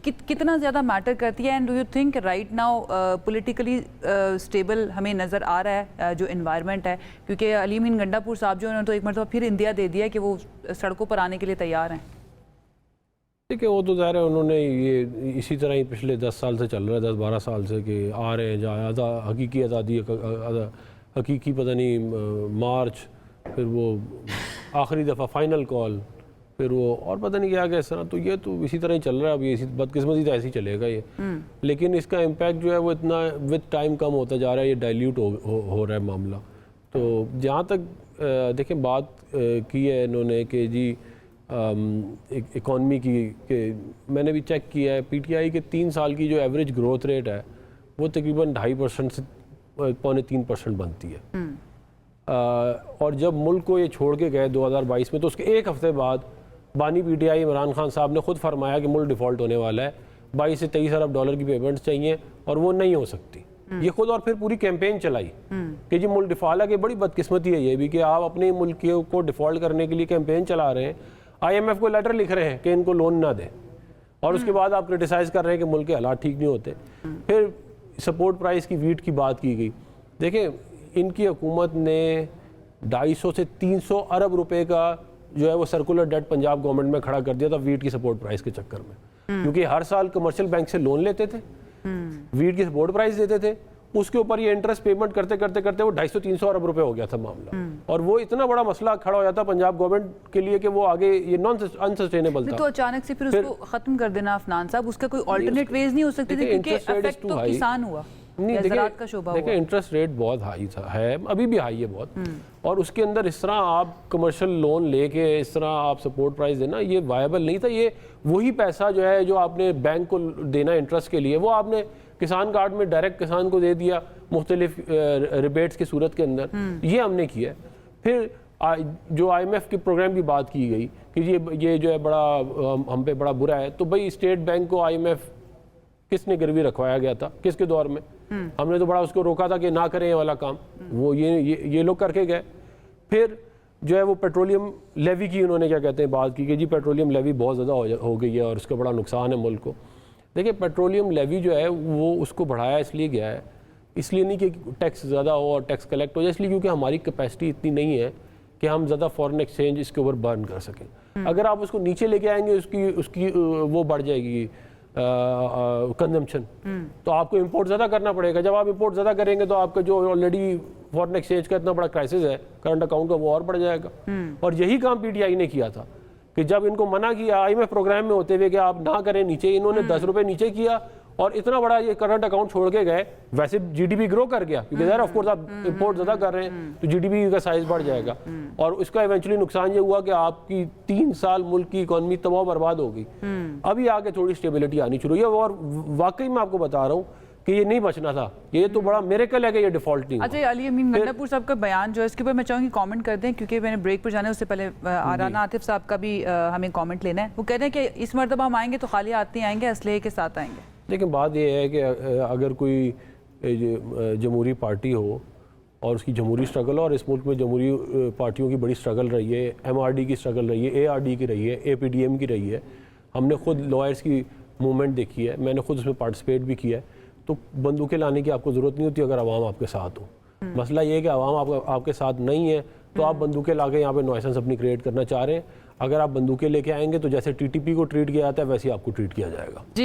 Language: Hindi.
कितना ज़्यादा मैटर करती है? And do you think right now politically stable हमें नज़र आ रहा है जो इन्वायरमेंट है? क्योंकि अली अमीन गंडापुर साहब जो उन्होंने तो एक मरतबा फिर इंदिया दे दिया कि वो सड़कों पर आने के लिए तैयार हैं। ठीक है, वो तो ज़ाहिर है उन्होंने ये इसी तरह ही पिछले 10 साल से चल रहा है, 10-12 साल से कि आ रहे हैं जहाँ हकीकी आज़ादी, हकीकी पता नहीं मार्च, फिर वो आखिरी दफ़ा फाइनल कॉल, फिर वो और पता नहीं क्या इस तरह। तो ये तो इसी तरह ही चल रहा है। अब ये इसी बदकिस्मती तो ऐसे ही चलेगा ये। लेकिन इसका इम्पैक्ट जो है वो इतना विद टाइम कम होता जा रहा है, ये डाइल्यूट हो रहा है मामला। तो जहाँ तक देखें बात की है इन्होंने कि जी इकॉनमी की, कि मैंने भी चेक किया है पीटीआई के 3 साल की जो एवरेज ग्रोथ रेट है वो तकरीबन 2.5% से 2.25% बनती है। और जब मुल्क को ये छोड़ के गए 2022 में, तो उसके एक हफ्ते बाद बानी पीटीआई इमरान खान साहब ने खुद फरमाया कि मुल्क डिफ़ॉल्ट होने वाला है, 22 से 23 अरब डॉलर की पेमेंट्स चाहिए और वो नहीं हो सकती। ये खुद और फिर पूरी कैंपेन चलाई कि जी मुल्क डिफ़ॉल्ट है। कि बड़ी बदकिस्मती है ये भी कि आप अपने मुल्क को डिफ़ॉल्ट करने के लिए कैंपेन चला रहे हैं, IMF को लेटर लिख रहे हैं कि इनको लोन ना दें, और उसके बाद आप क्रिटिसाइज़ कर रहे हैं कि मुल्क के हालात ठीक नहीं होते। फिर सपोर्ट प्राइस की वीट की बात की गई। देखें इनकी हुकूमत ने 250 से 300 अरब रुपए का जो है वो सर्कुलर डेट पंजाब गवर्नमेंट में खड़ा कर दिया था वीट की सपोर्ट प्राइस के चक्कर में, क्योंकि हर साल कमर्शियल बैंक से लोन लेते थे, वीट की सपोर्ट प्राइस देते थे, उसके ऊपर ये इंटरेस्ट पेमेंट करते करते करते वो 250-300 अरब रुपए हो गया था मामला। और वो इतना बड़ा मसला खड़ा हो जाता पंजाब गवर्नमेंट के लिए कि वो आगे ये अनसस्टेनेबल था। तो अचानक से फिर उसको खत्म कर देना अफनान साहब, उसका कोई अल्टरनेट वेज नहीं हो सकती थी? क्योंकि इफेक्ट तो किसान हुआ, नहीं देखिए इंटरेस्ट रेट बहुत हाई था, है अभी भी हाई है बहुत। और उसके अंदर इस तरह आप कमर्शियल लोन लेके इस तरह आप सपोर्ट प्राइस देना ये वायबल नहीं था। ये वही पैसा जो है जो आपने बैंक को देना इंटरेस्ट के लिए, वो आपने किसान कार्ड में डायरेक्ट किसान को दे दिया मुख्तलिफ रिबेट्स की सूरत के अंदर, ये हमने किया। फिर जो IMF के प्रोग्राम की बात की गई कि ये जो है बड़ा हम पे बड़ा बुरा है, तो भाई स्टेट बैंक को IMF किसने गिरवी रखवाया गया था, किसके दौर में? हमने तो बड़ा उसको रोका था कि ना करें ये वाला काम, वो ये लोग करके गए। फिर जो है वो पेट्रोलियम लेवी की उन्होंने क्या कहते हैं बात की कि जी पेट्रोलियम लेवी बहुत ज़्यादा हो गई है और उसका बड़ा नुकसान है मुल्क को। देखिए पेट्रोलियम लेवी जो है वो उसको बढ़ाया इसलिए गया है, इसलिए नहीं कि टैक्स ज़्यादा हो और टैक्स कलेक्ट हो जाए, इसलिए क्योंकि हमारी कैपेसिटी इतनी नहीं है कि हम ज़्यादा फॉरेन एक्सचेंज इसके ऊपर बर्न कर सकें। अगर आप उसको नीचे लेके आएंगे उसकी वो बढ़ जाएगी कंजम्पशन, तो आपको इंपोर्ट ज़्यादा करना पड़ेगा। जब आप इंपोर्ट ज़्यादा करेंगे तो आपका जो ऑलरेडी फॉरेन एक्सचेंज का इतना बड़ा क्राइसिस है करंट अकाउंट का, वो और बढ़ जाएगा। और यही काम PTI ने किया था कि जब इनको मना किया IMF प्रोग्राम में होते हुए कि आप ना करें नीचे, इन्होंने 10 रुपए नीचे किया और इतना बड़ा ये करंट अकाउंट छोड़ के गए। वैसे GDP ग्रो कर गया क्योंकि यार ऑफ कोर्स आप इंपोर्ट ज़्यादा कर रहे हैं तो GDP का साइज बढ़ जाएगा, और उसका इवेंचुअली नुकसान ये हुआ कि आपकी 3 साल मुल्क की इकॉनमी तबाह बर्बाद हो गई। अभी आगे थोड़ी स्टेबिलिटी आनी शुरू हुई है, और वाकई मैं आपको बता रहा हूँ कि ये नहीं बचना था, ये तो बड़ा मिरेकल है कि ये डिफॉल्ट नहीं। अच्छा, अली अमीन गंडापुर साहब का बयान जो है इसके ऊपर मैं चाहूँगी कमेंट कर दें, क्योंकि मैंने ब्रेक पर जाने उससे पहले राना आतिफ साहब का भी हमें कमेंट लेना है। वो कह रहे हैं कि इस मरतबा हम आएंगे तो खाली हाथ नहीं आएंगे, असलहे के साथ आएंगे। लेकिन बात यह है कि अगर कोई जमहूरी पार्टी हो और उसकी जमहूरी स्ट्रगल हो, और इस मुल्क में जमहूरी पार्टियों की बड़ी स्ट्रगल रही है, MRD की स्ट्रगल रही है, ARD की रही है, APDM की रही है, हमने खुद लॉयर्स की मूवमेंट देखी है, मैंने खुद उसमें पार्टिसिपेट भी किया है। तो बंदूकें लाने की आपको ज़रूरत नहीं होती अगर आवाम आपके साथ हो। मसला ये है कि आवाम आपके साथ नहीं है, तो आप बंदूकें ला के यहाँ पे नॉइसेंस अपनी क्रिएट करना चाह रहे हैं। अगर आप बंदूकें लेके आएंगे तो जैसे TTP को ट्रीट किया जाता है वैसे ही आपको ट्रीट किया जाएगा।